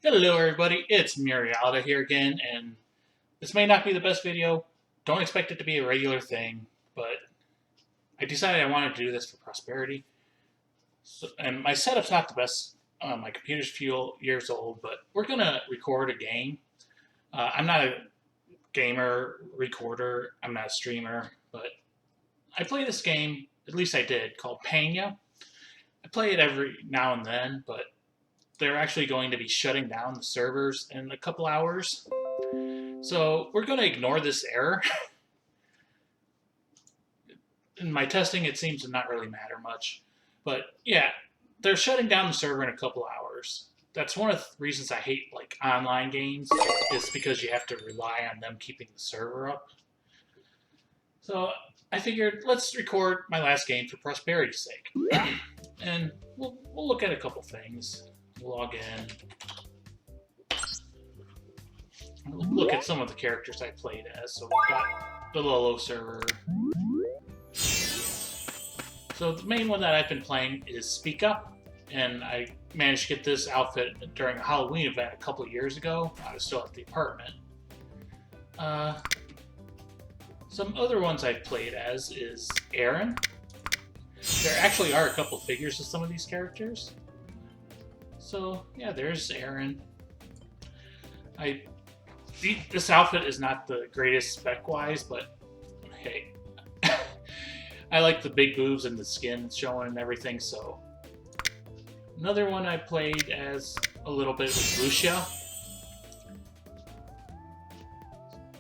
Hello everybody, it's Murialda here again, and this may not be the best video. Don't expect it to be a regular thing, but I decided I wanted to do this for prosperity. And my setup's not the best. My computer's a few years old, but we're going to record a game. I'm not a gamer recorder, I'm not a streamer, but I play this game, at least I did, called Pangya. I play it every now and then, but they're actually going to be shutting down the servers in a couple hours. So we're going to ignore this error. In my testing, it seems to not really matter much. But yeah, they're shutting down the server in a couple hours. That's one of the reasons I hate like online games, is because you have to rely on them keeping the server up. So I figured let's record my last game for prosperity's sake. And we'll look at a couple things. Log in. Look at some of the characters I played as. So we've got the Lolo server. So the main one that I've been playing is Spica, and I managed to get this outfit during a Halloween event a couple of years ago. I was still at the apartment. Some other ones I've played as is Aaron. There actually are a couple figures of some of these characters. So yeah, there's Aaron. This outfit is not the greatest spec-wise, but hey, I like the big boobs and the skin showing and everything. So another one I played as a little bit was Lucia,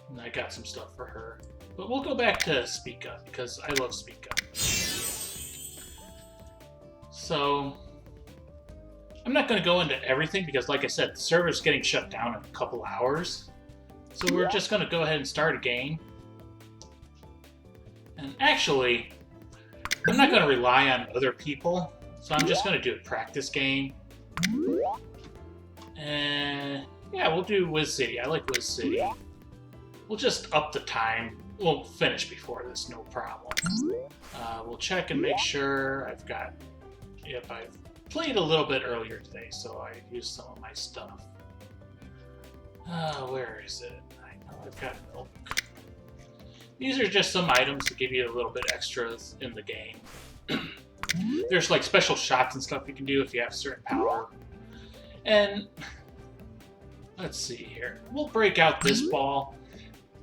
and I got some stuff for her. But we'll go back to Spica because I love Spica. So I'm not going to go into everything because, like I said, the server's getting shut down in a couple hours. So we're just going to go ahead and start a game. And actually, I'm not going to rely on other people. So I'm just going to do a practice game. And yeah, we'll do Wiz City. I like Wiz City. We'll just up the time. We'll finish before this, no problem. We'll check and make sure I've got... Yep, I've played a little bit earlier today, so I used some of my stuff. Where is it? I know I've got milk. These are just some items to give you a little bit extras in the game. There's like special shots and stuff you can do if you have certain power. And let's see here. We'll break out this ball.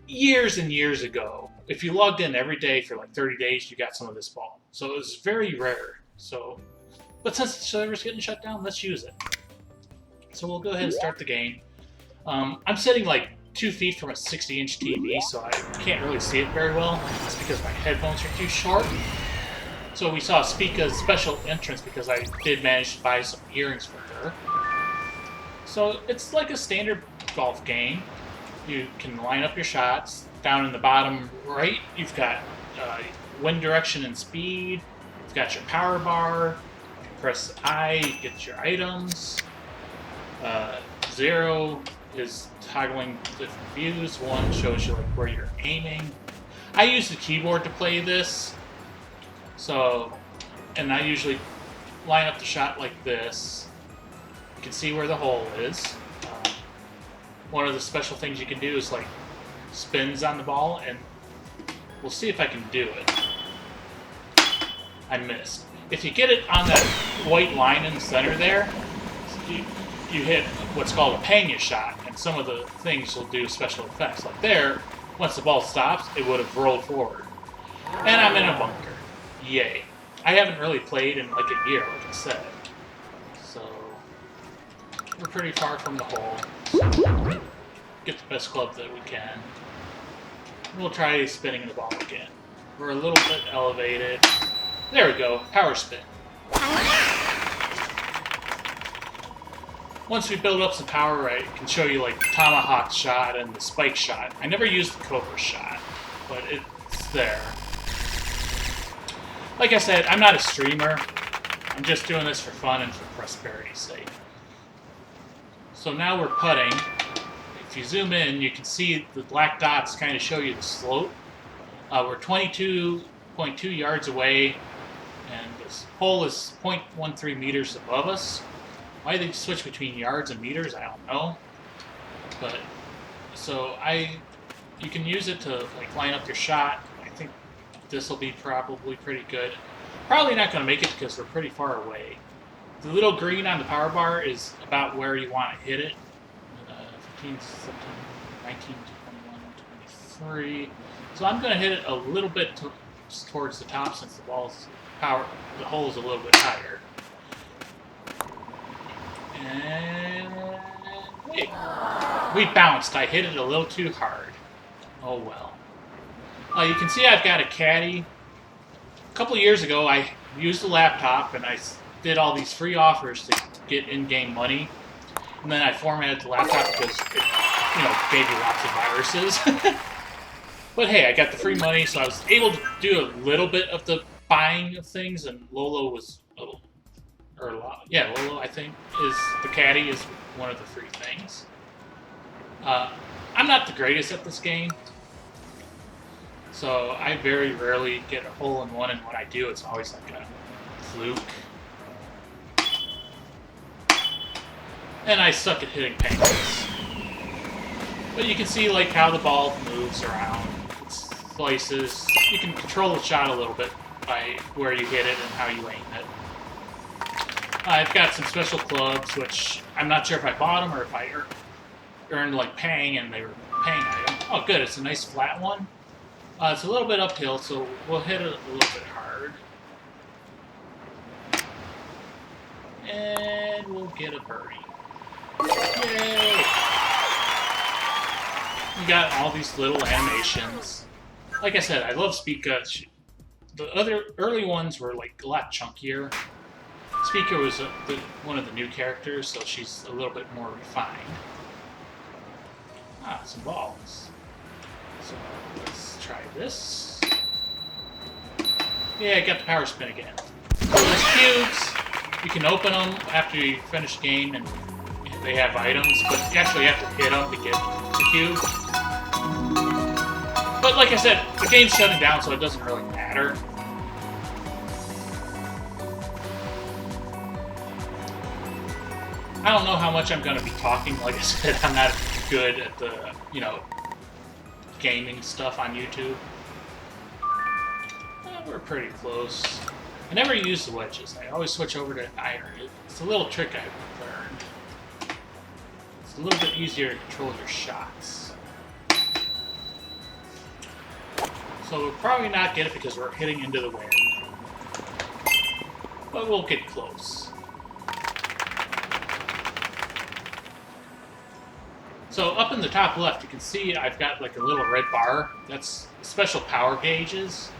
Years and years ago, if you logged in every day for like 30 days, you got some of this ball. So it was very rare. But since the server's getting shut down, let's use it. So we'll go ahead and start the game. I'm sitting like 2 feet from a 60-inch TV, so I can't really see it very well. That's because my headphones are too short. So we saw Spica's special entrance because I did manage to buy some earrings for her. So it's like a standard golf game. You can line up your shots. Down in the bottom right, you've got wind direction and speed. You've got your power bar. Press I, you get your items. 0 is toggling different views. 1 shows you like where you're aiming. I use the keyboard to play this. And I usually line up the shot like this. You can see where the hole is. One of the special things you can do is like spins on the ball, and we'll see if I can do it. I missed. If you get it on that white line in the center there, you hit what's called a Pangya shot, and some of the things will do special effects. Like there, once the ball stops, it would have rolled forward. And I'm in a bunker. Yay. I haven't really played in like a year, like I said. So, we're pretty far from the hole. So, get the best club that we can. We'll try spinning the ball again. We're a little bit elevated. There we go, power spin. Once we build up some power, I can show you like the tomahawk shot and the spike shot. I never used the cobra shot, but it's there. Like I said, I'm not a streamer. I'm just doing this for fun and for prosperity's sake. So now we're putting. If you zoom in, you can see the black dots kind of show you the slope. We're 22.2 yards away, and this hole is 0.13 meters above us. Why they switch between yards and meters, I don't know. But so you can use it to like line up your shot. I think this will be probably pretty good. Probably not going to make it because we're pretty far away. The little green on the power bar is about where you want to hit it. 15, 17, 19, 21, 23. So I'm going to hit it a little bit towards the top since the hole is a little bit higher. And wait, we bounced. I hit it a little too hard. Oh well. You can see I've got a caddy. A couple of years ago, I used a laptop and I did all these free offers to get in-game money. And then I formatted the laptop because it, gave you lots of viruses. But hey, I got the free money, so I was able to do a little bit of the buying of things, and Lolo was Lolo, I think, is the caddy is one of the free things. I'm not the greatest at this game, so I very rarely get a hole-in-one, and when I do, it's always like a fluke. And I suck at hitting penguins. But you can see like how the ball moves around, it slices. You can control the shot a little bit by where you hit it and how you aim it. I've got some special clubs, which I'm not sure if I bought them or if I earned like Pang and they were Pang items. Oh good, it's a nice flat one. It's a little bit uphill, so we'll hit it a little bit hard. And we'll get a birdie. Yay! You got all these little animations. Like I said, I love Spica. The other early ones were like a lot chunkier. Spica was one of the new characters, so she's a little bit more refined. Some balls. So let's try this. Yeah, I got the power spin again. So those cubes, you can open them after you finish the game, and they have items, but you actually have to hit them to get the cube. But like I said, the game's shutting down, so it doesn't really matter. I don't know how much I'm going to be talking. Like I said, I'm not good at the, gaming stuff on YouTube. We're pretty close. I never use the wedges. I always switch over to iron. It's a little trick I've learned. It's a little bit easier to control your shots. So we'll probably not get it because we're hitting into the wind. But we'll get close. So up in the top left, you can see I've got like a little red bar. That's special power gauges.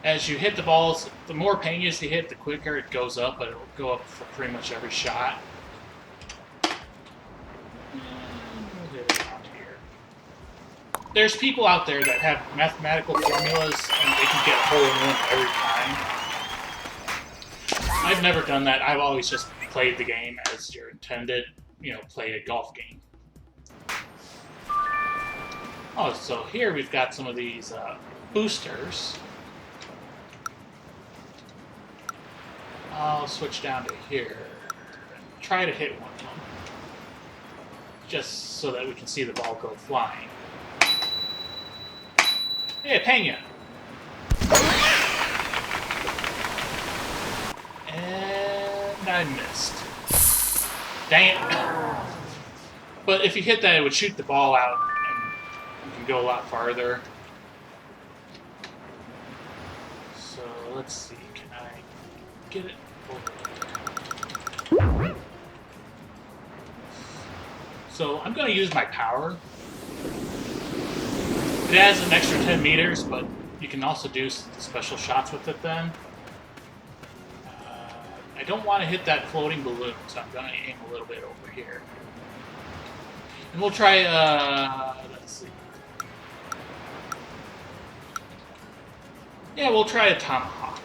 As you hit the balls, the more Pangyas you hit, the quicker it goes up, but it'll go up for pretty much every shot. We'll hit it around here. There's people out there that have mathematical formulas and they can get a hole-in-one every time. I've never done that. I've always just played the game as you're intended. Play a golf game. Oh, so here we've got some of these boosters. I'll switch down to here and try to hit one of them. Just so that we can see the ball go flying. Hey, Pangya! And I missed. Dang it. But if you hit that, it would shoot the ball out, and you can go a lot farther. So, let's see. Can I get it over? So, I'm going to use my power. It has an extra 10 meters, but you can also do special shots with it then. I don't want to hit that floating balloon, so I'm going to aim a little bit over here. And we'll try, let's see. Yeah, we'll try a tomahawk.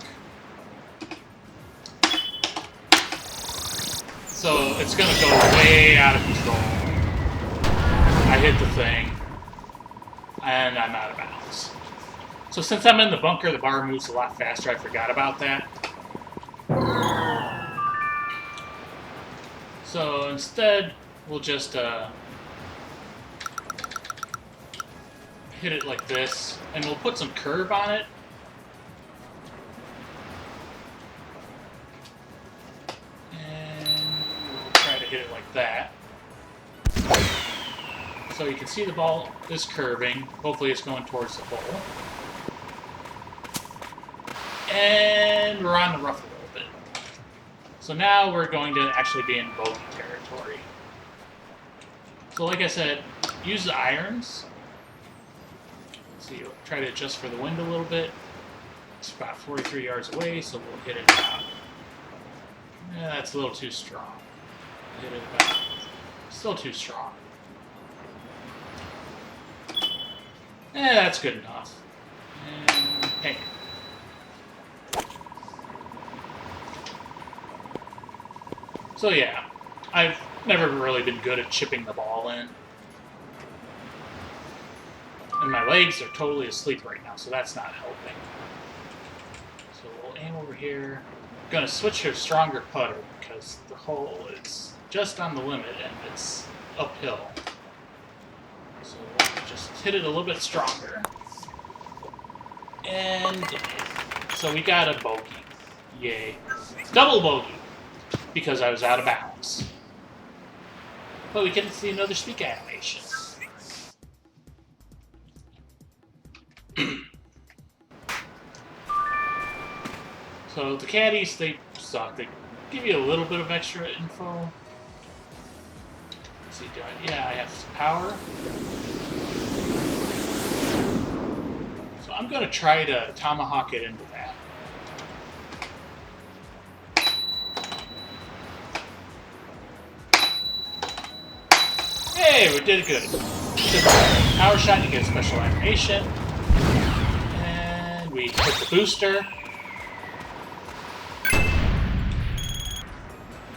So it's going to go way out of control. I hit the thing, and I'm out of bounds. So since I'm in the bunker, the bar moves a lot faster. I forgot about that. So instead, we'll just hit it like this, and we'll put some curve on it. And we'll try to hit it like that. So you can see the ball is curving. Hopefully it's going towards the hole. And we're on the rough a little bit. So now we're going to actually be in bogey territory. So like I said, use the irons. So you'll try to adjust for the wind a little bit. It's about 43 yards away, so we'll hit it about... Yeah, that's a little too strong. Hit it about... Still too strong. That's good enough. And hey. So yeah, I've never really been good at chipping the ball in. And my legs are totally asleep right now, so that's not helping. So we'll aim over here. I'm going to switch to a stronger putter because the hole is just on the limit and it's uphill. So we'll just hit it a little bit stronger. And so we got a bogey. Yay. Double bogey! Because I was out of bounds. But we get to see another speak animation. So the caddies, they suck. They give you a little bit of extra info. Let's see, do I? Yeah, I have some power. So I'm going to try to tomahawk it into that. Hey, we did good. Power shot, you get a special animation. And we hit the booster.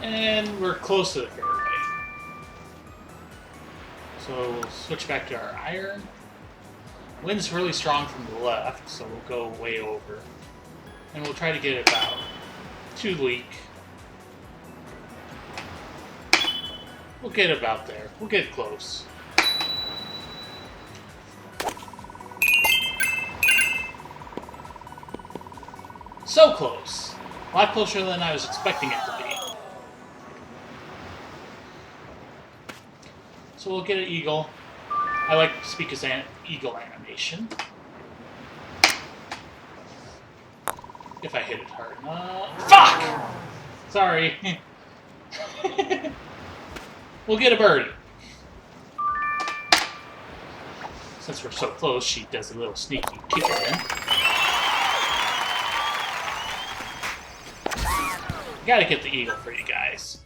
And we're close to the fairway. So we'll switch back to our iron. Wind's really strong from the left, so we'll go way over. And we'll try to get it about 2 leak. We'll get about there. We'll get close. So close. A lot closer than I was expecting it to be. So we'll get an eagle. I like Speaker's eagle animation. If I hit it hard enough. Fuck! Sorry. We'll get a birdie. Since we're so close, she does a little sneaky kick it in. Gotta get the eagle for you guys.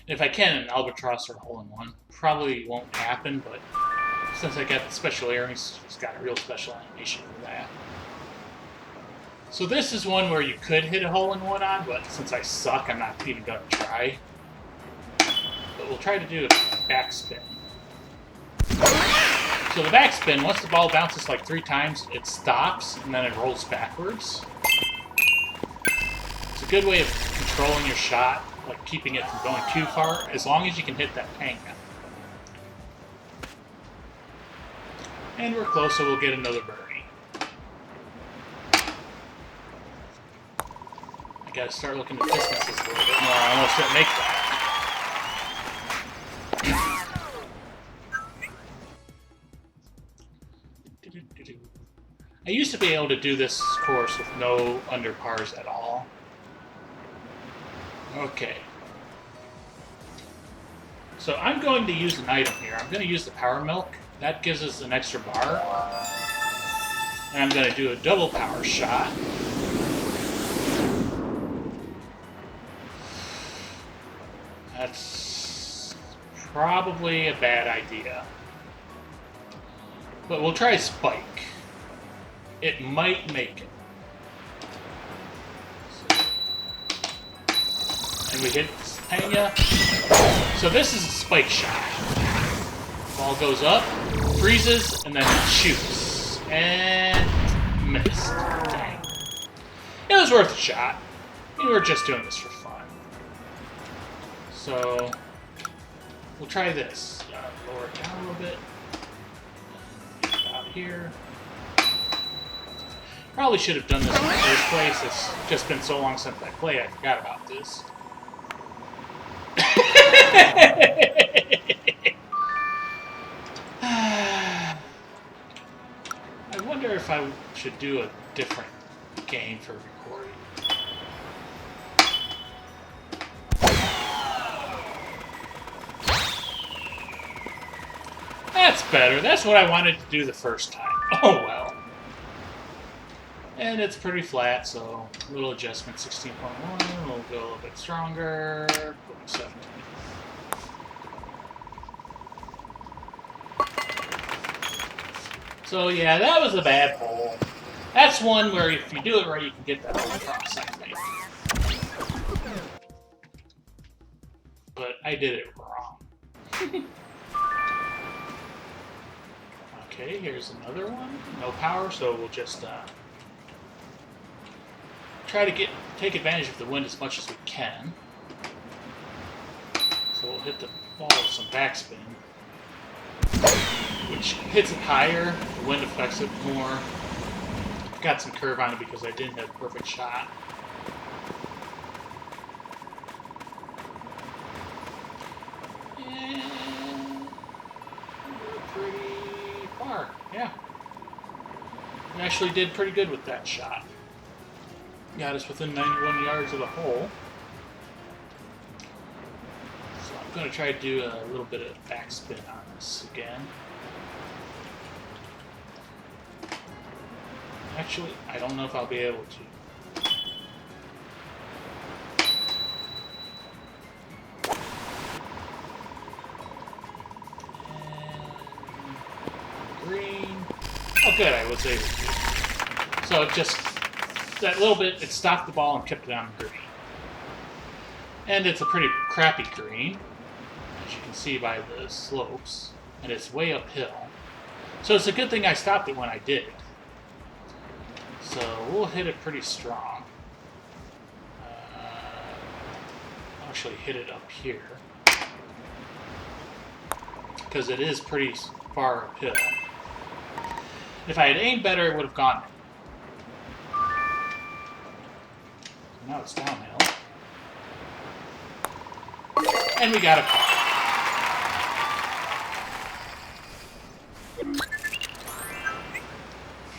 And if I can, an albatross or a hole-in-one. Probably won't happen, but since I got the special earrings, it's got a real special animation for that. So this is one where you could hit a hole-in-one on, but since I suck, I'm not even going to try. But we'll try to do a backspin. So the backspin, once the ball bounces like 3 times, it stops, and then it rolls backwards. It's a good way of controlling your shot, like keeping it from going too far, as long as you can hit that Pangya. And we're close, so we'll get another birdie. I gotta start looking at distances a little bit more. I almost didn't make that. I used to be able to do this course with no underpars at all. Okay. So I'm going to use an item here. I'm going to use the power milk. That gives us an extra bar. And I'm going to do a double power shot. That's probably a bad idea. But we'll try a spike. It might make it. And we hit Pangya. So this is a spike shot. Ball goes up, freezes, and then shoots. And missed. Dang. It was worth a shot. We were just doing this for fun. So we'll try this. Lower it down a little bit. Out here. Probably should have done this in the first place. It's just been so long since I played, I forgot about this. I wonder if I should do a different game for recording. That's better. That's what I wanted to do the first time. Oh well. And it's pretty flat, so a little adjustment. 16.1. We'll go a little bit stronger. 17. So yeah, that was a bad hole. That's one where if you do it right, you can get that hole across, I think. But I did it wrong. Okay, here's another one. No power, so we'll just try to take advantage of the wind as much as we can. So we'll hit the ball with some backspin, which hits it higher. The wind affects it more. Got some curve on it because I didn't have a perfect shot. And we're pretty far, yeah. We actually did pretty good with that shot. Got us within 91 yards of the hole. So I'm going to try to do a little bit of backspin on this again. Actually, I don't know if I'll be able to. And green. Oh, good, I was able to. So it just, that little bit, it stopped the ball and kept it on green. And it's a pretty crappy green, as you can see by the slopes, and it's way uphill. So it's a good thing I stopped it when I did. So we'll hit it pretty strong. I'll actually hit it up here, because it is pretty far uphill. If I had aimed better, it would have gone. Now it's downhill. And we got a par.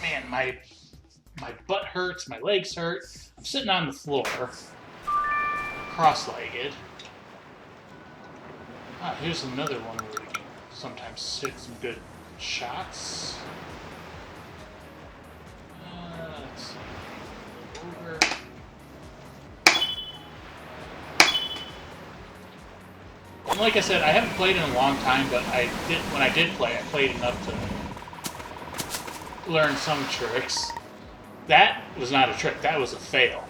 Man, my butt hurts, my legs hurt. I'm sitting on the floor, cross-legged. Ah, here's another one where we can sometimes hit some good shots. Let's see. Over. And like I said, I haven't played in a long time, but when I did play, I played enough to learn some tricks. That was not a trick, that was a fail.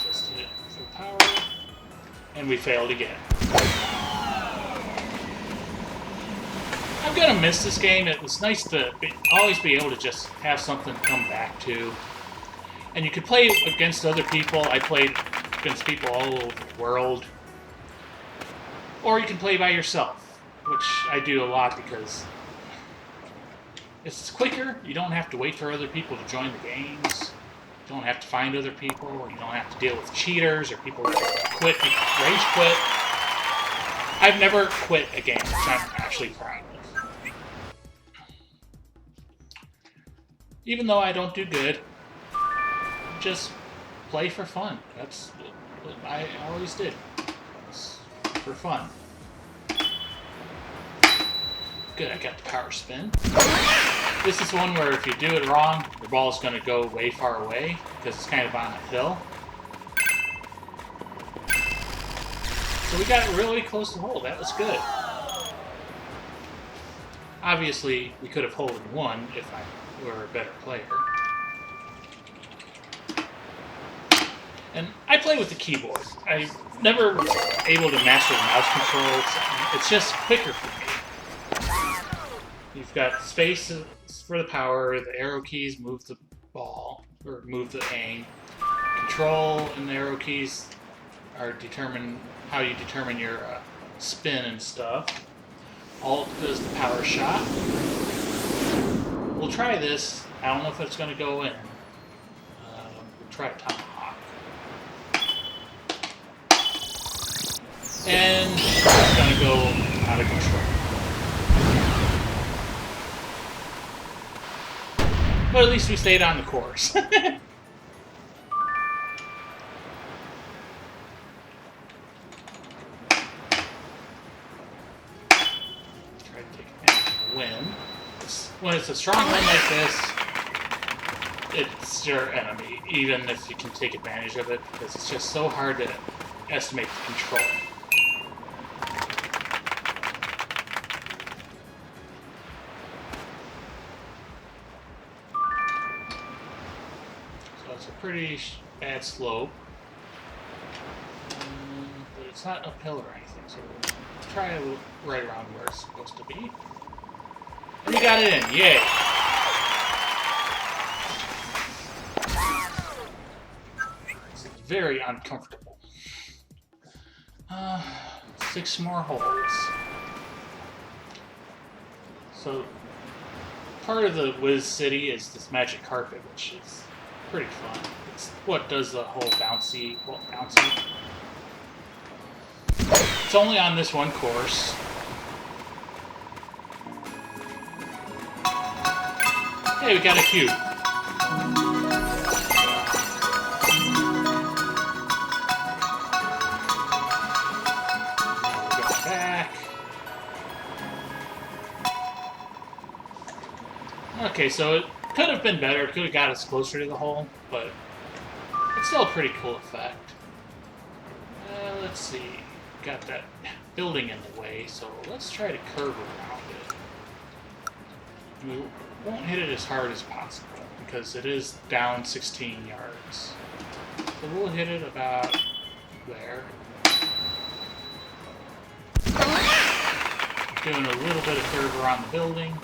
Just hit it full power, and we failed again. I'm gonna miss this game. It was nice to always be able to just have something to come back to. And you could play against other people. I played against people all over the world. Or you can play by yourself, which I do a lot because it's quicker. You don't have to wait for other people to join the games. You don't have to find other people. You don't have to deal with cheaters or people that quit, rage quit. I've never quit a game, which I'm actually proud of. Even though I don't do good, just play for fun. That's what I always did. It's for fun. Good, I got the power spin. This is one where if you do it wrong, the ball is going to go way far away because it's kind of on a hill. So we got it really close to the hole. That was good. Obviously, we could have holed in one if I were a better player. And I play with the keyboard. I never was able to master the mouse controls. It's just quicker for me. You've got space for the power, the arrow keys move the ball, or move the aim. Control and the arrow keys are determine how you determine your spin and stuff. Alt does the power shot. We'll try this. I don't know if it's going to go in. We'll try tomahawk. And it's going to go out of control. But at least we stayed on the course. Try to take advantage of the wind. When it's a strong wind like this, it's your enemy, even if you can take advantage of it, because it's just so hard to estimate the control. So it's a pretty bad slope, but it's not uphill or anything, so we'll try right around where it's supposed to be. And we got it in, yay! It's very uncomfortable. 6 more holes. So, part of the Wiz City is this magic carpet, which is pretty fun. It's what does the whole bouncy. It's only on this one course. Hey, we got a cube. Go back. Okay, so it could have been better. It could have got us closer to the hole, but it's still a pretty cool effect. Let's see. Got that building in the way, so let's try to curve around it. We won't hit it as hard as possible because it is down 16 yards. So we'll hit it about there. Doing a little bit of curve around the building.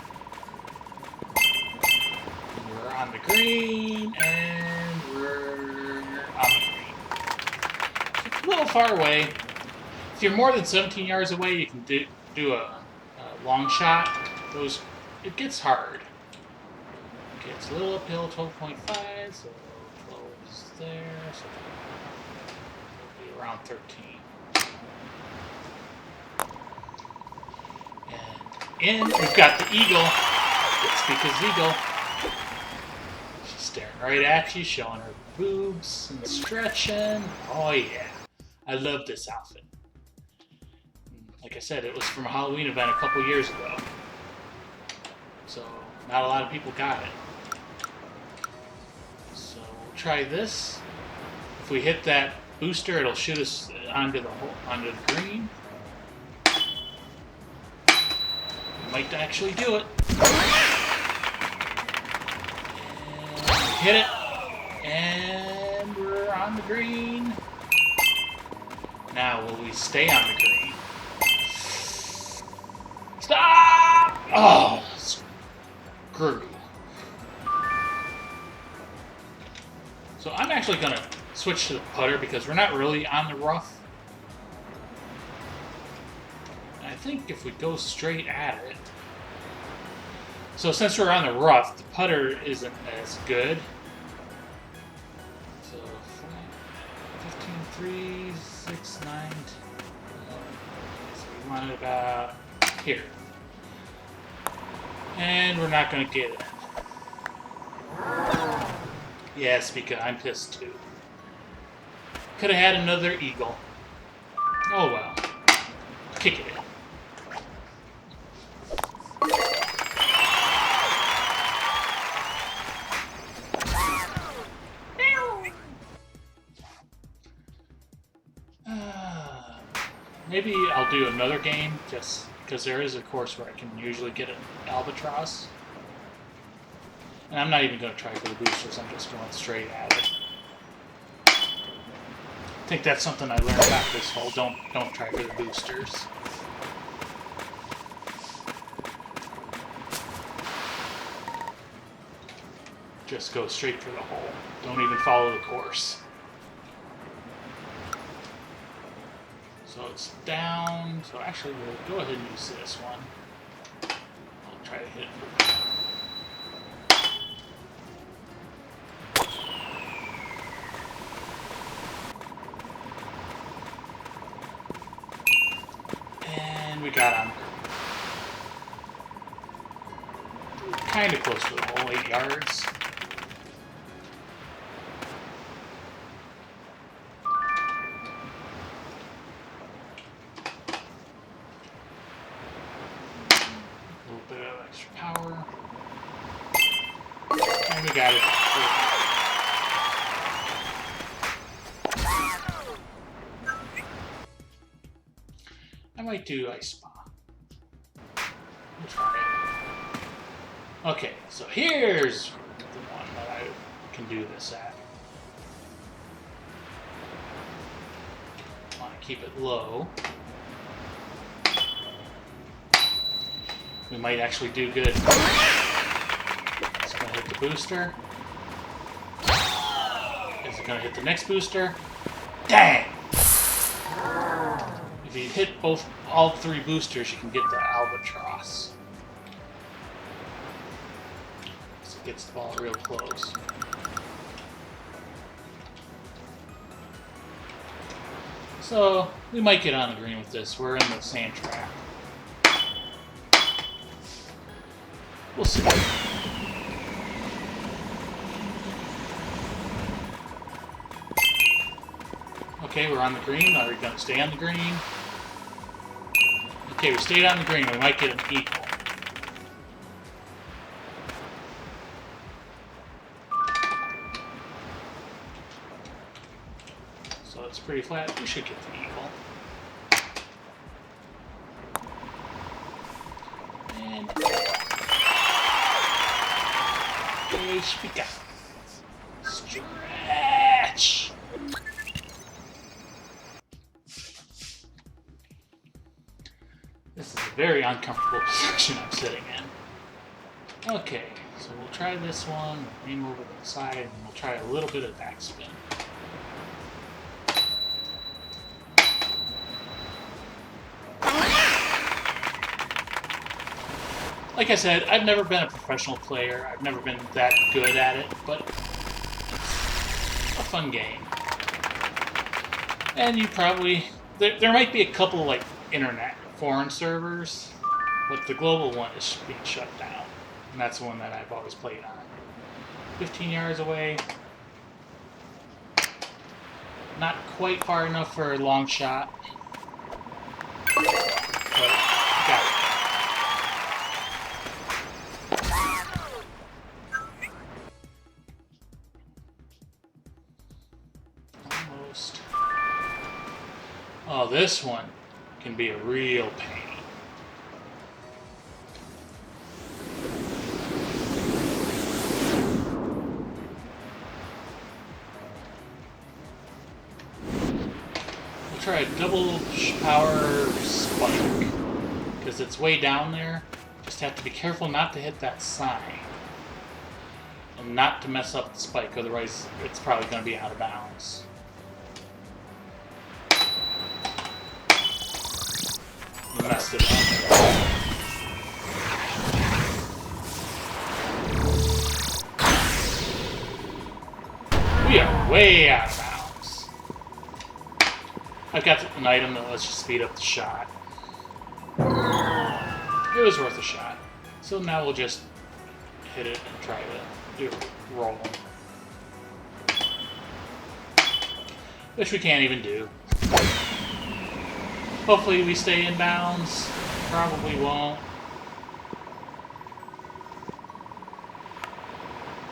We're on the green, and we're on the green. It's a little far away. If you're more than 17 yards away, you can do a long shot. It gets hard. Okay, it's a little uphill, 12.5, so 12 is there, so it'll be around 13. And in, we've got the eagle. Let's speak as eagle. She's staring right at you, showing her boobs and stretching. Oh yeah, I love this outfit. Like I said, it was from a Halloween event a couple years ago. So, not a lot of people got it. So, we'll try this. If we hit that booster, it'll shoot us onto the green. We might actually do it. And we hit it. And we're on the green. Now, will we stay on the green? Stop! Oh, screw. So I'm actually going to switch to the putter because we're not really on the rough. I think if we go straight at it... So since we're on the rough, the putter isn't as good. So 15, 3, 6, 9, 10. So we want it about here. And we're not going to get it. Yes, because I'm pissed too. Could have had another eagle. Oh well. Kick it in. Maybe I'll do another game, just because there is a course where I can usually get an albatross. And I'm not even going to try for the boosters, I'm just going straight at it. I think that's something I learned about this hole. Don't try for the boosters. Just go straight for the hole. Don't even follow the course. So it's down. So actually, we'll go ahead and use this one. I'll try to hit it for power. And we got on. Kind of close to the whole 8 yards. Power. And we got it. I might do Ice Spa. We'll try it. Okay, so here's the one that I can do this at. I want to keep it low. We might actually do good. It's going to hit the booster. Is it going to hit the next booster? Dang! If you hit all 3 boosters, you can get the albatross. So it gets the ball real close. So we might get on the green with this. We're in the sand trap. We'll see. Okay, we're on the green. Are we going to stay on the green? Okay, we stayed on the green. We might get an equal. So it's pretty flat. We should get the equal. And stretch. This is a very uncomfortable position I'm sitting in. Okay, so we'll try this one, aim over to the side, and we'll try a little bit of backspin. Like I said, I've never been a professional player. I've never been that good at it, but it's a fun game. And you probably... There might be a couple, like, internet foreign servers, but the global one is being shut down. And that's the one that I've always played on. 15 yards away. Not quite far enough for a long shot. But got it. Oh, this one can be a real pain. We'll try a double power spike, because it's way down there. Just have to be careful not to hit that sign. And not to mess up the spike, otherwise it's probably going to be out of bounds. Messed it up. We are way out of bounds. I've got an item that lets you speed up the shot. It was worth a shot. So now we'll just hit it and try to do a roll. Which we can't even do. Hopefully we stay in bounds. Probably won't.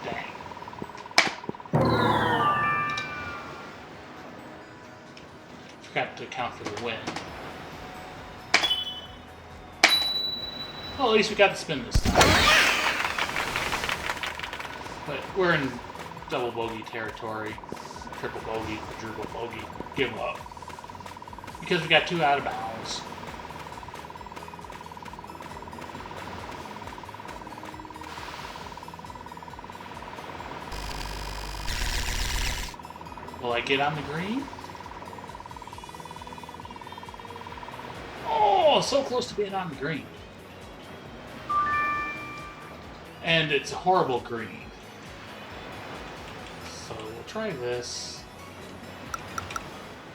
Dang. Forgot to account for the wind. Well, at least we got to spin this time. But we're in double bogey territory. Triple bogey, quadruple bogey. Give up. Because we got 2 out of bounds. Will I get on the green? Oh, so close to being on green. And it's a horrible green. So we'll try this.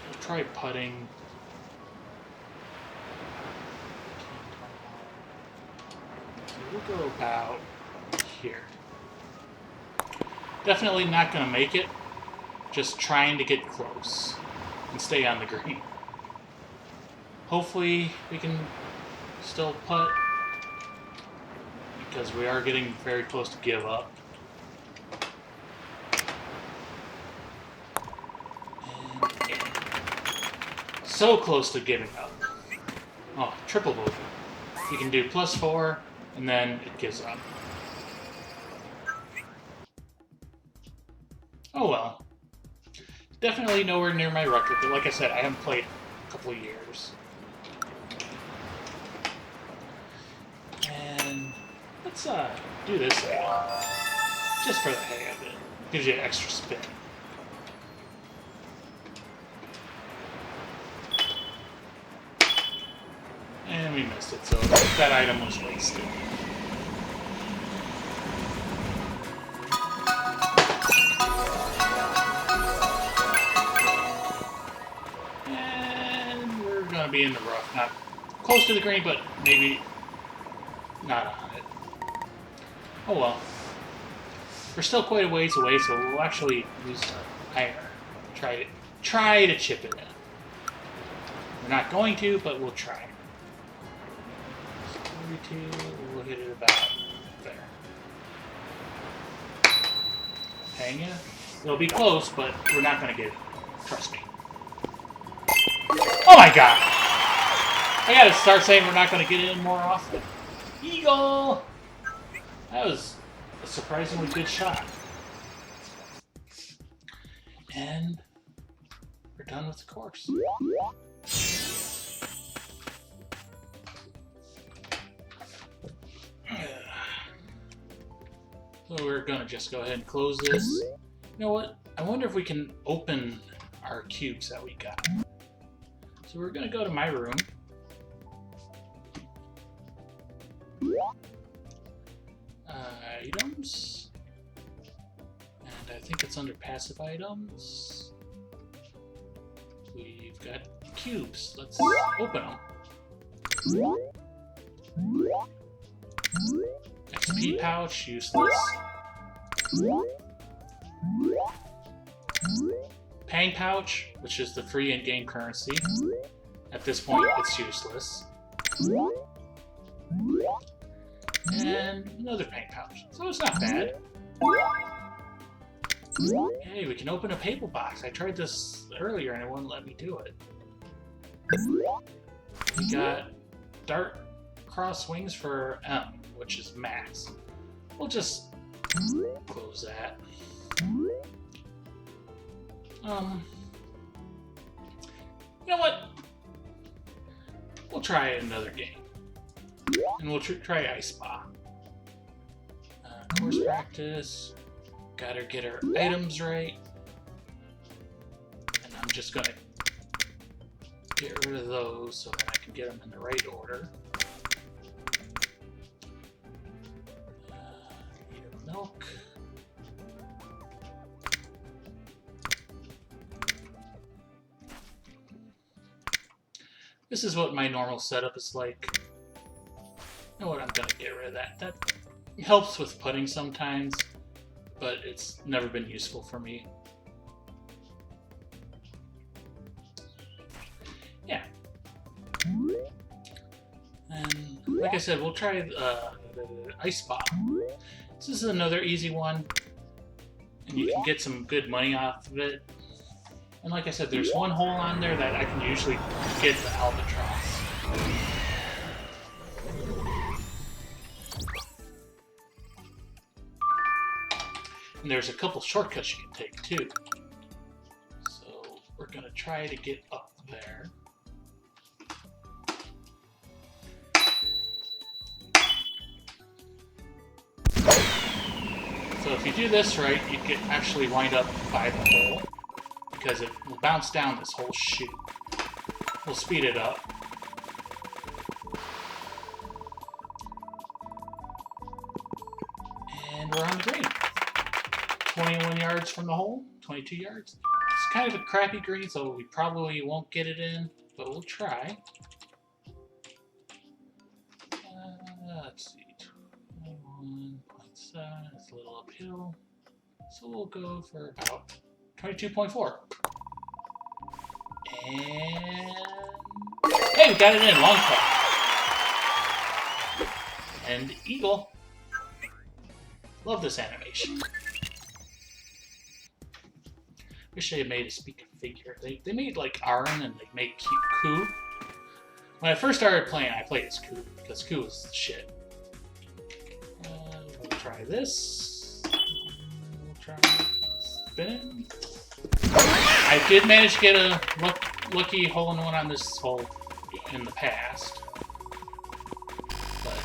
We'll try putting. So we'll go about here. Definitely not going to make it. Just trying to get close and stay on the green. Hopefully we can still putt, because we are getting very close to give up. And in. So close to giving up. Oh, triple bogey. You can do +4, and then it gives up. Oh well. Definitely nowhere near my record, but like I said, I haven't played a couple of years. And let's do this again. Just for the hang of it. Gives you an extra spin. And we missed it, so that item was wasted. Be in the rough, not close to the green, but maybe not on it. Oh well. We're still quite a ways away, so we'll actually use the iron. Try to chip it in. We're not going to, but we'll try. 42, we'll hit it about there. Pangya. It'll be close, but we're not going to get it. Trust me. Oh my god! I gotta start saying we're not gonna get it in more often. Eagle! That was a surprisingly good shot. And we're done with the course. So we're gonna just go ahead and close this. You know what? I wonder if we can open our cubes that we got. So we're going to go to my room. Items. And I think it's under passive items. We've got cubes. Let's open them. XP pouch, useless. Pang pouch, which is the free in-game currency. At this point, it's useless. And another Pang pouch. So it's not bad. Hey, we can open a paper box. I tried this earlier and it wouldn't let me do it. We got Dart Cross Wings for M, which is max. We'll just close that. You know what? We'll try another game. And we'll try Ice Spa. Course practice. Gotta get our items right. And I'm just gonna get rid of those so that I can get them in the right order. Need milk. This is what my normal setup is like. You know what? I'm gonna get rid of that. That helps with putting sometimes, but it's never been useful for me. Yeah. And like I said, we'll try the Ice Spa. This is another easy one, and you can get some good money off of it. And like I said, there's one hole on there that I can usually get the albatross. And there's a couple shortcuts you can take too. So we're gonna try to get up there. So if you do this right, you can actually wind up by the hole, because it will bounce down this whole chute. We'll speed it up. we're on the green. 21 yards from the hole, 22 yards. It's kind of a crappy green, so we probably won't get it in, but we'll try. Let's see, 21.7, it's a little uphill. So we'll go for about 22.4. And hey, we got it in, long putt. And eagle. Love this animation. Wish they had made a speaking figure. They made like Aaron and they made Koo. When I first started playing, I played as Koo because Koo was the shit. We'll try this. We'll try spinning. I did manage to get a lucky hole-in-one on this hole in the past, but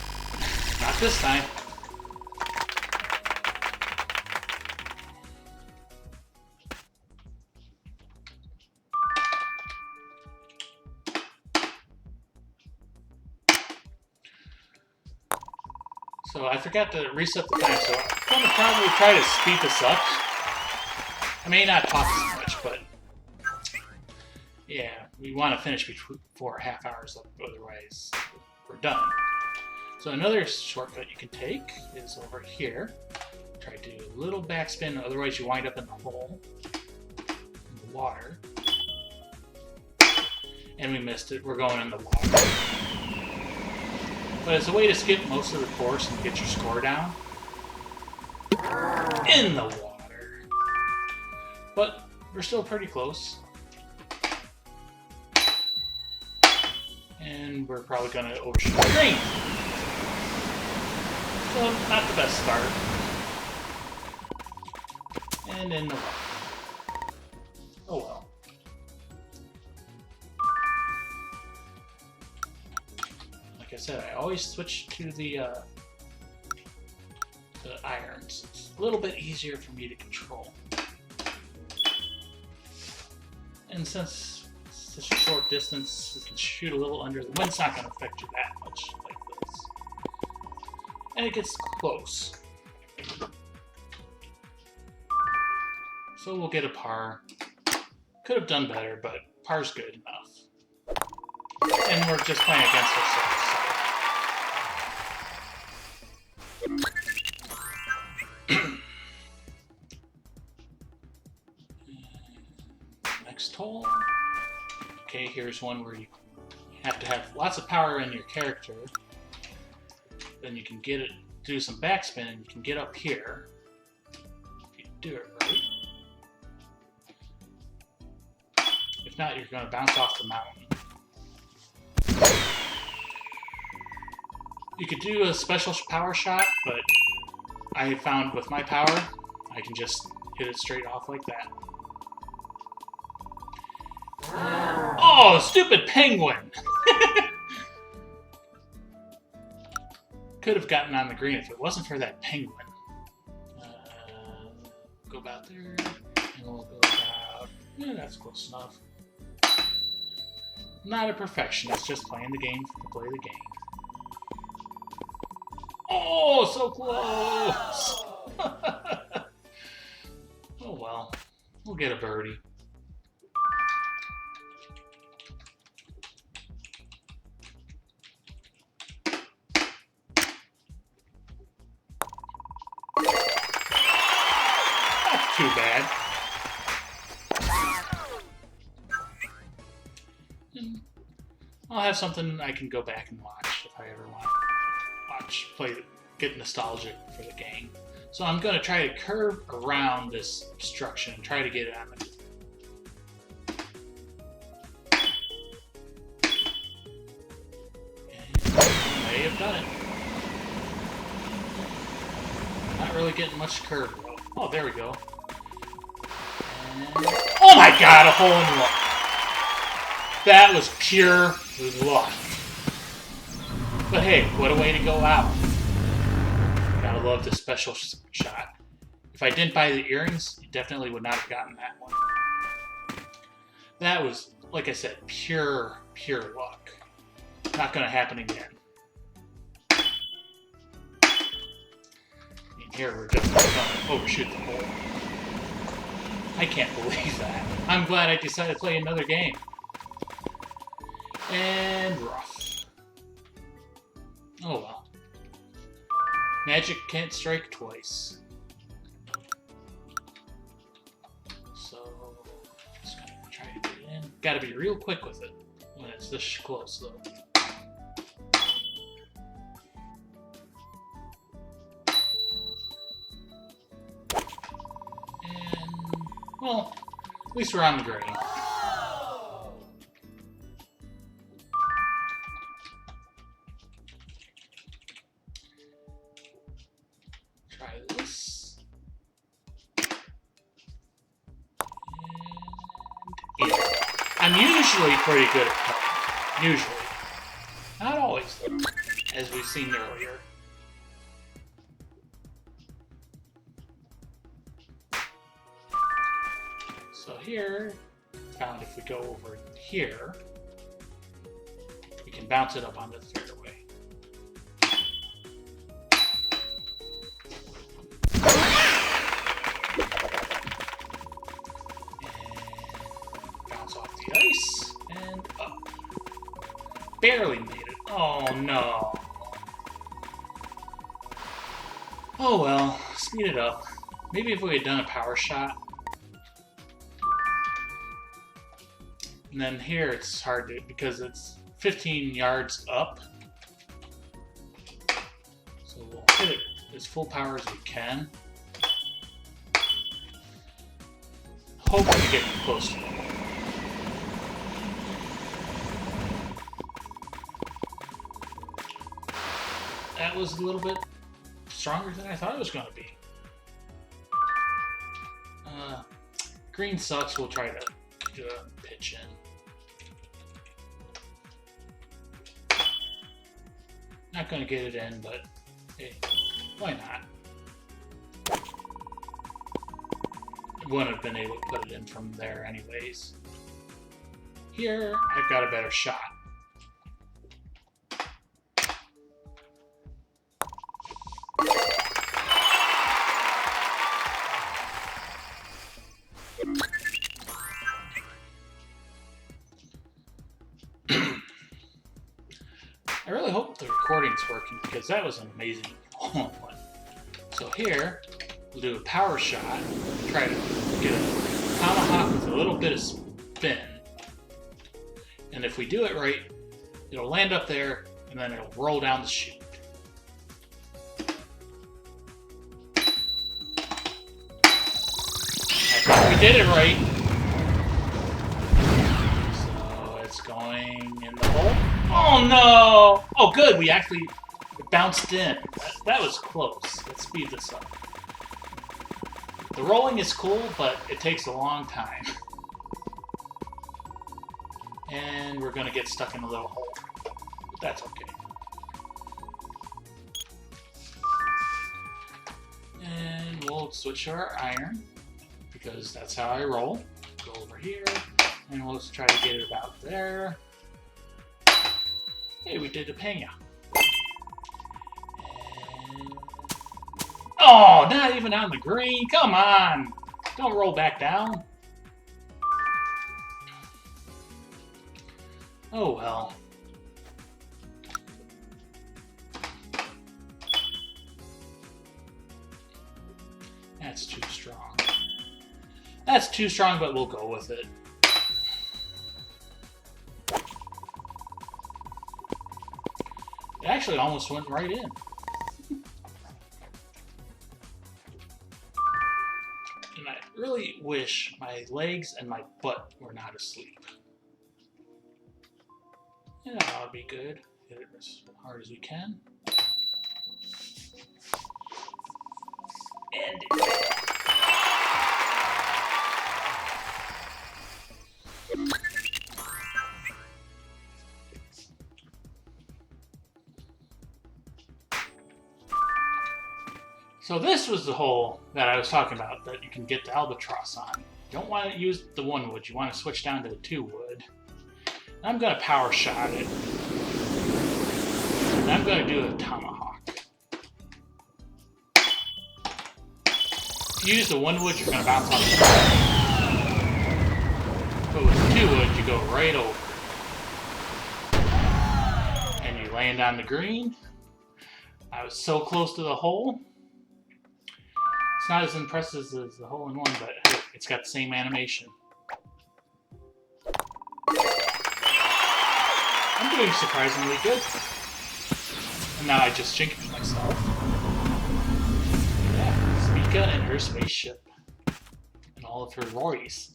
not this time. So I forgot to reset the time, so I'm going to probably try to speed this up. I may not talk as much, but yeah, we want to finish before half hours up, otherwise we're done. So another shortcut you can take is over here. Try to do a little backspin, otherwise you wind up in the hole, in the water. And we missed it, we're going in the water. But it's a way to skip most of the course and get your score down. In the water. But we're still pretty close. And we're probably going to overshoot the green. So, not the best start. And in the water. Oh well. Like I said, I always switch to the irons. It's a little bit easier for me to control. And since it's such a short distance, you can shoot a little under. The wind's not going to affect you that much like this. And it gets close. So we'll get a par. Could have done better, but par's good enough. And we're just playing against ourselves. Next hole. Okay, here's one where you have to have lots of power in your character. Then you can get it, do some backspin, and you can get up here. If you do it right. If not, you're going to bounce off the mountain. You could do a special power shot, but I found with my power, I can just hit it straight off like that. Oh, stupid penguin! Could have gotten on the green if it wasn't for that penguin. Go about there, and we'll go about... Yeah, that's close enough. Not a perfectionist, just playing the game to play the game. Oh, so close! Oh well, we'll get a birdie. Not too bad. And I'll have something I can go back and watch if I ever want to get nostalgic for the game. So I'm going to try to curve around this obstruction and try to get it on the... And I may have done it. Not really getting much curve though. Oh, there we go. And... Oh my god, a hole in one! That was pure luck. But hey, what a way to go out. Gotta love this special shot. If I didn't buy the earrings, you definitely would not have gotten that one. That was, like I said, pure luck. Not gonna happen again. Here, we're just gonna overshoot the hole. I can't believe that. I'm glad I decided to play another game. And rough. Oh well. Magic can't strike twice. So, just gonna try to get it in. Gotta be real quick with it when it's this close, though. And, well, at least we're on the green. Try this. And yeah. I'm usually pretty good at cutting. Usually. Not always, though, as we've seen earlier. So here, found if we go over here, we can bounce it up onto the fairway. The ice, and up. Barely made it. Oh no. Oh well, speed it up. Maybe if we had done a power shot. And then here it's hard to, because it's 15 yards up. So we'll hit it as full power as we can. Hope we get close to it. That was a little bit stronger than I thought it was going to be. Green sucks. We'll try to do a pitch in. Not going to get it in, but hey, why not? Wouldn't have been able to put it in from there anyways. Here, I've got a better shot. I really hope the recording's working because that was an amazing one. So here, we'll do a power shot, try to get a tomahawk with a little bit of spin. And if we do it right, it'll land up there and then it'll roll down the chute. I thought we did it right. So it's going in the hole. Oh no! Oh good, we actually bounced in. That was close. Let's speed this up. The rolling is cool, but it takes a long time. And we're gonna get stuck in a little hole. But that's okay. And we'll switch to our iron, because that's how I roll. Go over here, and we'll just try to get it about there. Hey, we did a Pangya. And... oh, not even on the green. Come on. Don't roll back down. Oh, well. That's too strong. That's too strong, but we'll go with it. It actually almost went right in. And I really wish my legs and my butt were not asleep. Yeah, that would be good. Hit it as hard as we can. And so this was the hole that I was talking about that you can get the albatross on. You don't want to use the 1 wood, you want to switch down to the 2 wood. I'm going to power shot it. And I'm going to do a tomahawk. you use the 1 wood, you're going to bounce off the ground. But with 2 wood, you go right over. And you land on the green. I was so close to the hole. It's not as impressive as the hole-in-one, but hey, it's got the same animation. I'm doing surprisingly good. And now I just jinxed myself. Yeah, Spica and her spaceship. And all of her lorries.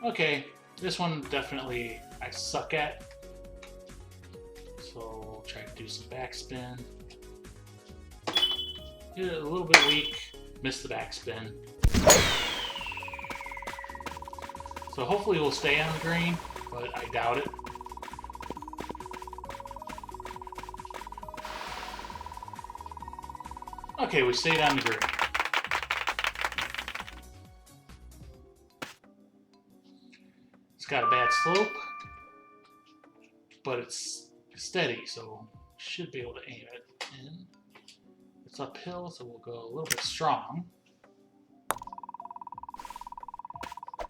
Okay, this one definitely I suck at. So we'll try to do some backspin. Did it a little bit weak, missed the backspin. So hopefully we'll stay on the green, but I doubt it. Okay, we stayed on the green. It's got a bad slope, but it's steady, so should be able to aim it in. It's uphill, so we'll go a little bit strong.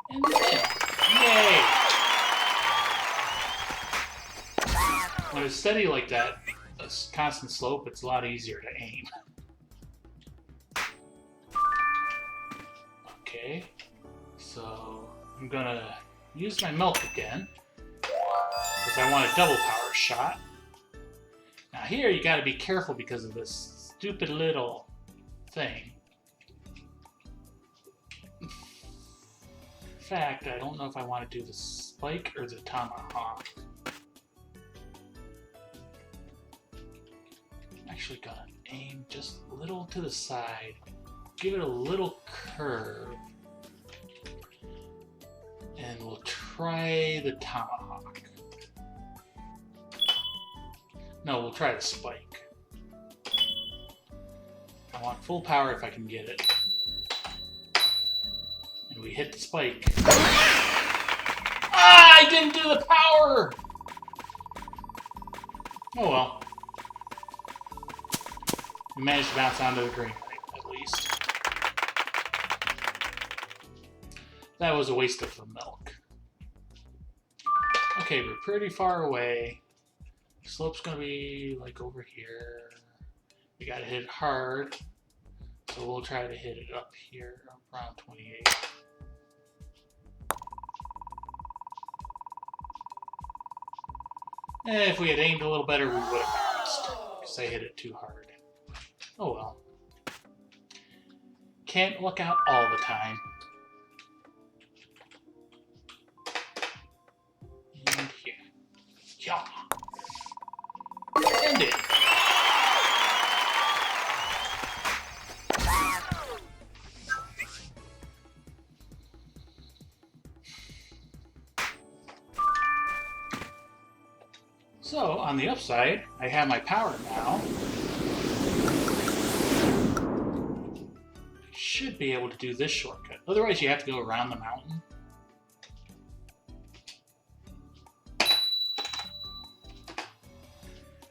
And then, yay! When it's steady like that, a constant slope, it's a lot easier to aim. Okay, so I'm gonna use my milk again, because I want a double power shot. Now here you gotta be careful because of this stupid little thing. In fact, I don't know if I want to do the spike or the tomahawk. I'm actually gonna aim just a little to the side, give it a little curve, and we'll try the tomahawk. No, we'll try the spike. I want full power if I can get it. And we hit the spike. Ah! I didn't do the power! Oh well. We managed to bounce onto the green light, at least. That was a waste of the milk. Okay, we're pretty far away. The slope's gonna be like over here. We gotta hit it hard, so we'll try to hit it up here around 28. And if we had aimed a little better, we would have bounced, because I hit it too hard. Oh well. Can't look out all the time. And here. Yeah. End it. So, on the upside, I have my power now. Should be able to do this shortcut. Otherwise, you have to go around the mountain. I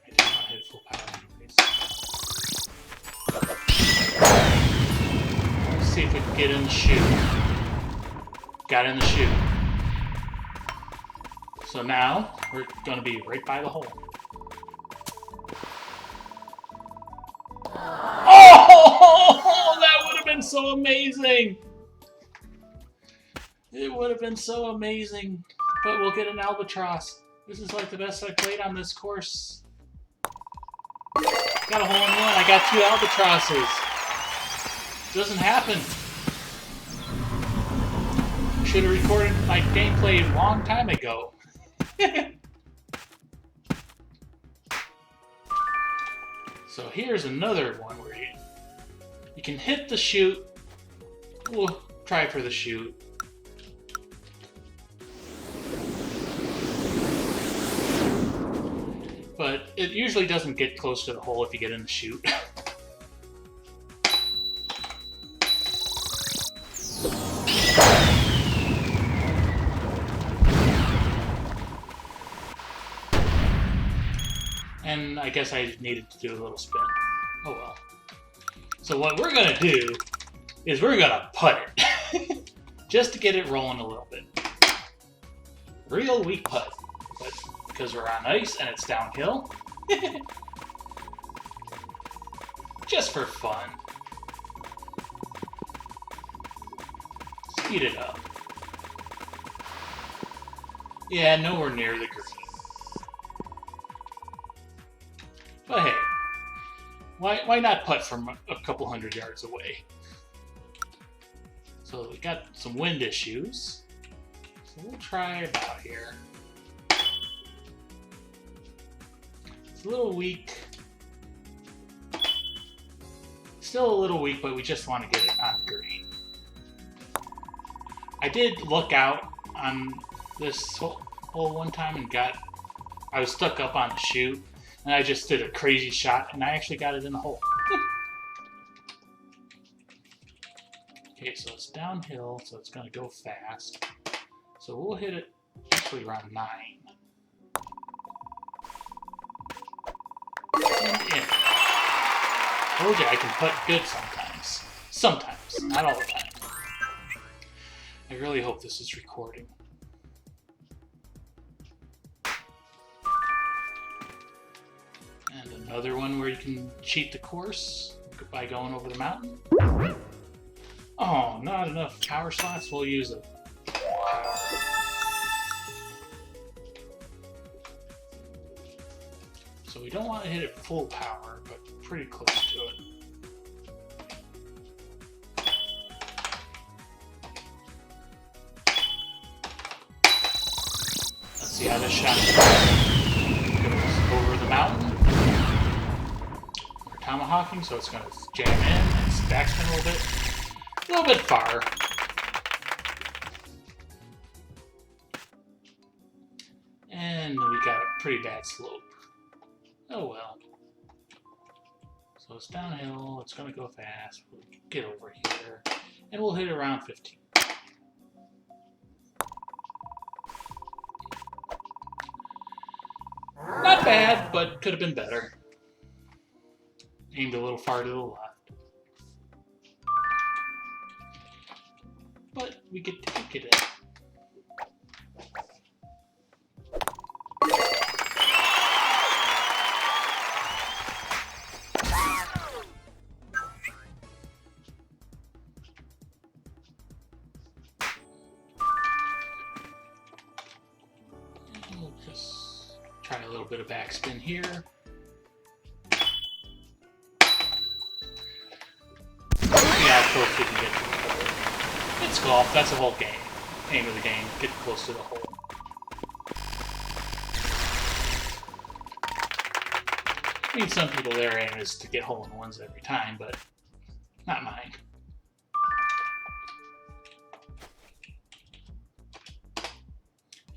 did not hit full power anyways. Let's see if we can get in the chute. Got in the chute. So now, we're going to be right by the hole. Oh! That would have been so amazing! It would have been so amazing. But we'll get an albatross. This is like the best I've played on this course. Got a hole-in-one. I got 2 albatrosses. Doesn't happen. Should have recorded my gameplay a long time ago. So here's another one where you can hit the chute. We'll try for the chute. But it usually doesn't get close to the hole if you get in the chute. And I guess I needed to do a little spin. Oh well. So what we're gonna do is we're gonna putt it. Just to get it rolling a little bit. Real weak putt. But because we're on ice and it's downhill. Just for fun. Speed it up. Yeah, nowhere near the green. But hey, why not putt from a couple hundred yards away? So we got some wind issues. So we'll try about here. It's a little weak. Still a little weak, but we just want to get it on green. I did look out on this hole one time and I was stuck up on the chute, and I just did a crazy shot, and I actually got it in the hole. Okay, so it's downhill, so it's going to go fast. So we'll hit it actually around 9. And in. Told you I can putt good sometimes. Sometimes, not all the time. I really hope this is recording. And another one where you can cheat the course by going over the mountain. Oh, not enough power slots. We'll use a power. So we don't want to hit it full power, but pretty close to it. Let's see how this shot goes over the mountain. We're tomahawking, so it's going to jam in and backspin a little bit far. And we got a pretty bad slope. Oh well. So it's downhill, it's going to go fast. We'll get over here, and we'll hit around 15. Not bad, but could have been better. Aimed a little far to the left. But we could take it in. We'll just try a little bit of backspin here. See how close we can get to the hole. It's golf, that's the whole game. Aim of the game, get close to the hole. I mean, some people, their aim is to get hole-in-ones every time, but not mine.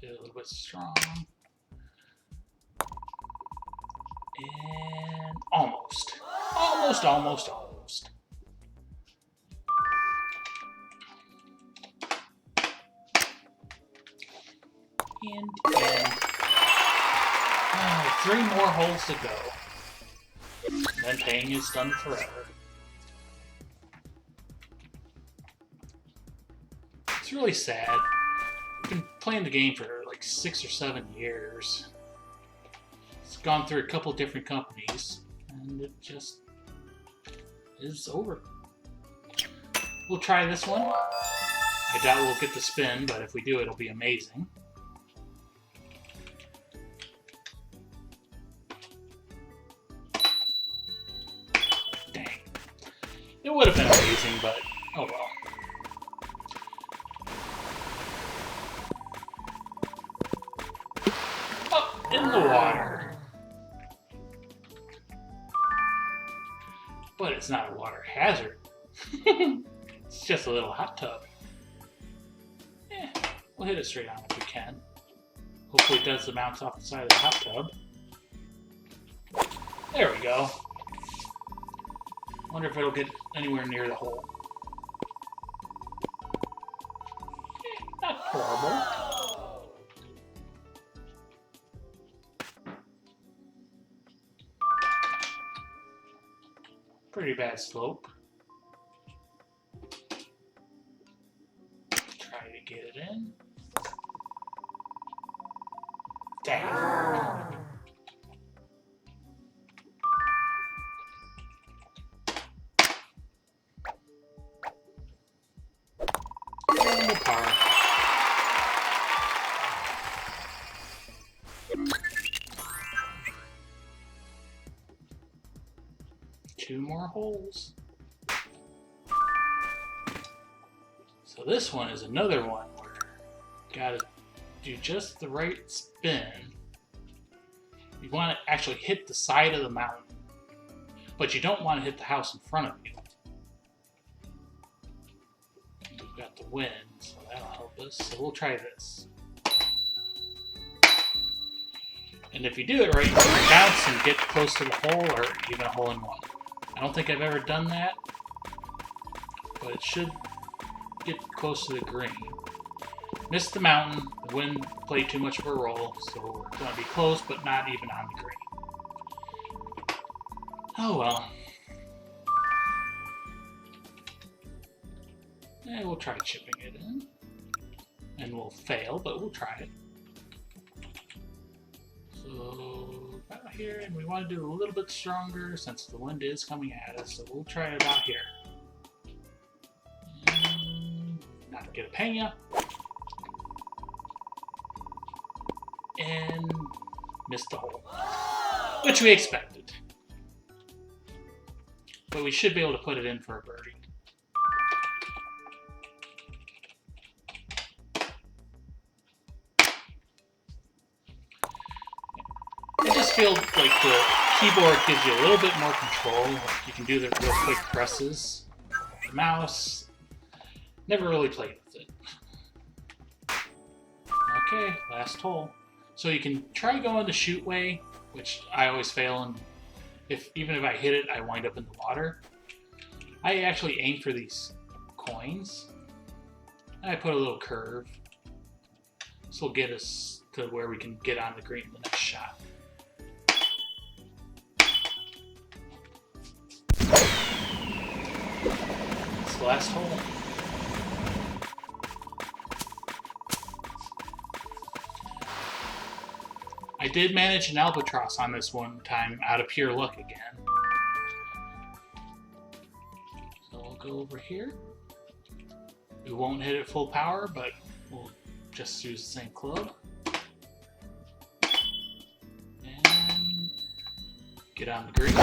Get a little bit strong. And almost. Almost. And 3 more holes to go. Then Pangya is done forever. It's really sad. I've been playing the game for like 6 or 7 years. It's gone through a couple different companies, and it just is over. We'll try this one. I doubt we'll get the spin, but if we do, it'll be amazing. Dang. It would have been amazing, but oh well. Up in the water. But it's not a water hazard. It's just a little hot tub. We'll hit it straight on if we can. Hopefully it doesn't bounce off the side of the hot tub. There we go. Wonder if it'll get anywhere near the hole. Not horrible. Pretty bad slope. Try to get it in. Damn. Power. Two more holes. So this one is another one where you gotta do just the right spin. You want to actually hit the side of the mountain, but you don't want to hit the house in front of you. We've got the wind, so that'll help us. So we'll try this. And if you do it right, you can bounce and get close to the hole, or even a hole in one. I don't think I've ever done that, but it should get close to the green. Missed the mountain. The wind played too much of a role, so we're going to be close, but not even on the green. Oh well. And we'll try chipping it in. And we'll fail, but we'll try it. So, about here, and we want to do it a little bit stronger since the wind is coming at us, so we'll try it about here. And not to get a Pangya. And missed the hole, which we expected. But we should be able to put it in for a birdie. I just feel like the keyboard gives you a little bit more control. Like you can do the real quick presses. The mouse, never really played with it. Okay, last hole. So you can try going the shoot way, which I always fail, and even if I hit it, I wind up in the water. I actually aim for these coins, and I put a little curve. This will get us to where we can get on the green the next shot. It's the last hole. I did manage an albatross on this one time out of pure luck again. So we'll go over here. We won't hit it full power, but we'll just use the same club. And get on the green.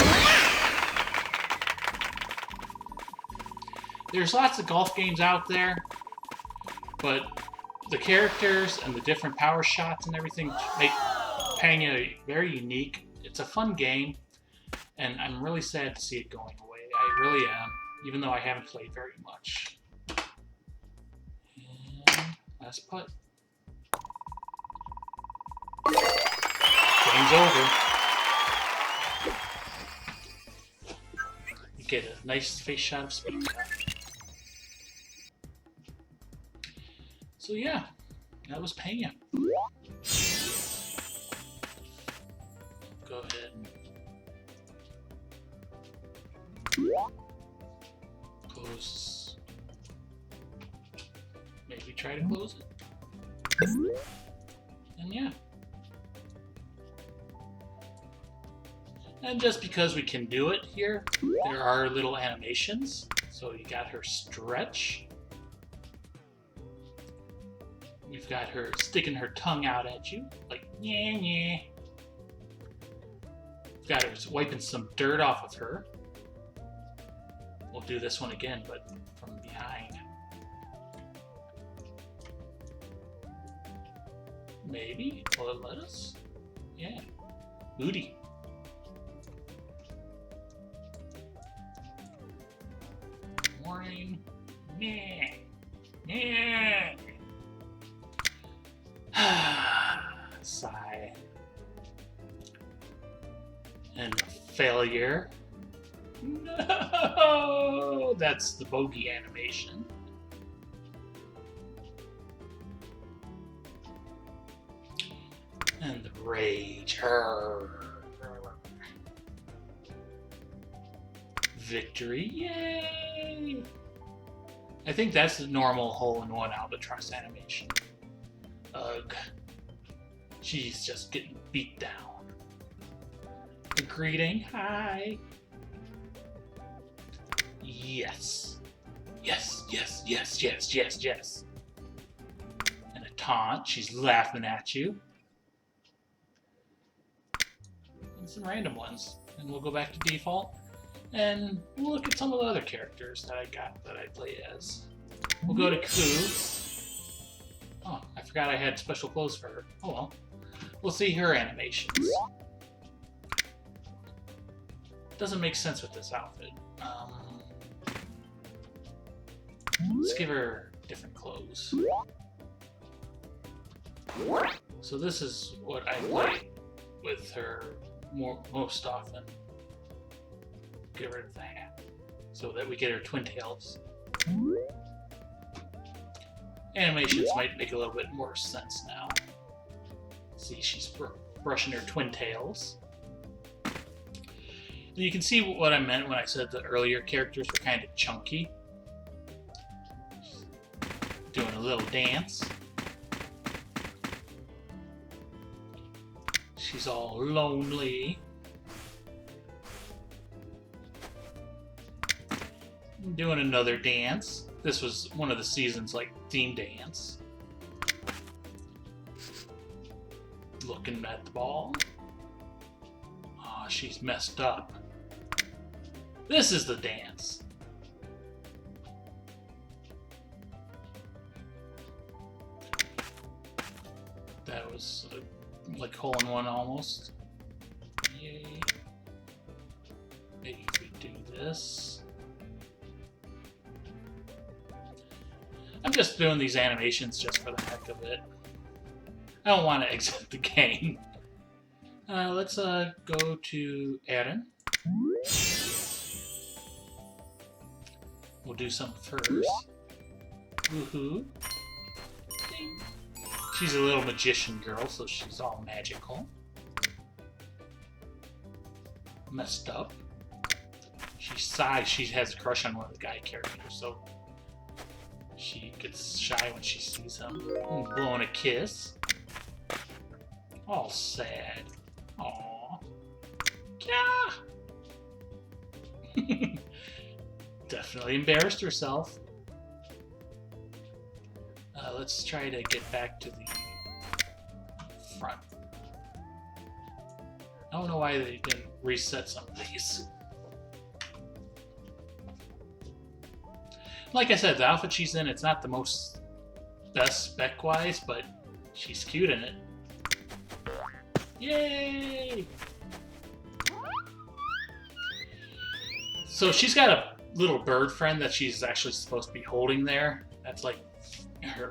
There's lots of golf games out there, but the characters and the different power shots and everything make Pangya very unique. It's a fun game, and I'm really sad to see it going away. I really am, even though I haven't played very much. And last putt. Game's over. You get a nice face shot of speed. So yeah, that was Pangya. Go ahead and close. Maybe try to close it. And yeah. And just because we can do it here, there are little animations. So you got her stretch. We've got her sticking her tongue out at you, like yeah, yeah. We've got her wiping some dirt off of her. We'll do this one again, but from behind. Maybe? Will it let us? Yeah. Booty. Warning. Nah. Nah. Sigh. And failure. No! That's the bogey animation. And the rage. Victory. Yay! I think that's the normal hole-in-one albatross animation. Ugh. She's just getting beat down. A greeting. Hi. Yes. Yes, yes, yes, yes, yes, yes. And a taunt. She's laughing at you. And some random ones. And we'll go back to default. And we'll look at some of the other characters that I got that I play as. We'll go to Ku. Oh, I forgot I had special clothes for her. Oh well. We'll see her animations. Doesn't make sense with this outfit. Let's give her different clothes. So this is what I play with her most often. Get rid of the hat so that we get her twin tails. Animations might make a little bit more sense now. See, she's brushing her twin tails. And you can see what I meant when I said the earlier characters were kind of chunky. Doing a little dance. She's all lonely. Doing another dance. This was one of the season's like theme dance. Looking at the ball. Oh, she's messed up. This is the dance. That was like hole-in-one almost. Yay. Maybe if we do this. I'm just doing these animations just for the heck of it. I don't want to exit the game. Let's go to Aaron. We'll do some first. Woohoo. Ding. She's a little magician girl, so she's all magical. Messed up. She sighs. She has a crush on one of the guy characters, so she gets shy when she sees him. Blowing a kiss. All sad. Aww. Yeah. Definitely embarrassed herself. Let's try to get back to the front. I don't know why they didn't reset some of these. Like I said, the outfit she's in, it's not the most best spec-wise, but she's cute in it. Yay! So she's got a little bird friend that she's actually supposed to be holding there. That's like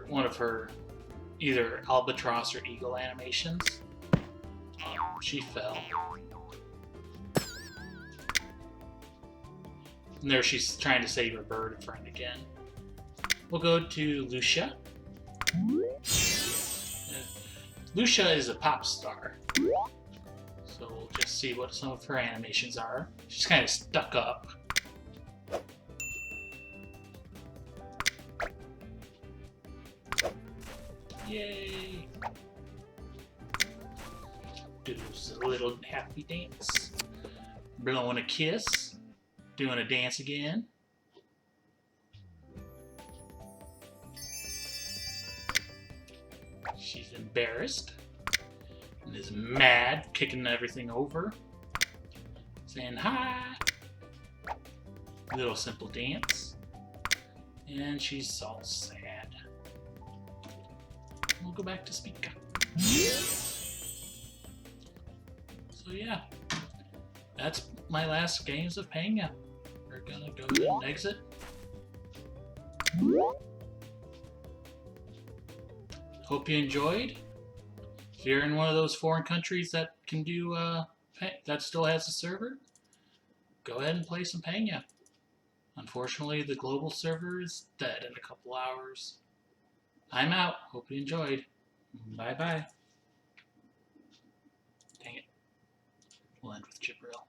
one of her either albatross or eagle animations. Oh, she fell. And there she's trying to save her bird friend again. We'll go to Lucia. Lucia is a pop star. So we'll just see what some of her animations are. She's kind of stuck up. Yay! Do a little happy dance. Blowing a kiss. Doing a dance again. She's embarrassed. And is mad, kicking everything over. Saying hi. Little simple dance. And she's all sad. We'll go back to Speak. So yeah, that's my last games of Pangya. We're gonna go ahead and exit. Hope you enjoyed. If you're in one of those foreign countries that can do that still has a server, go ahead and play some Pangya. Unfortunately, the global server is dead in a couple hours. I'm out. Hope you enjoyed. Bye-bye. Dang it. We'll end with Gibril.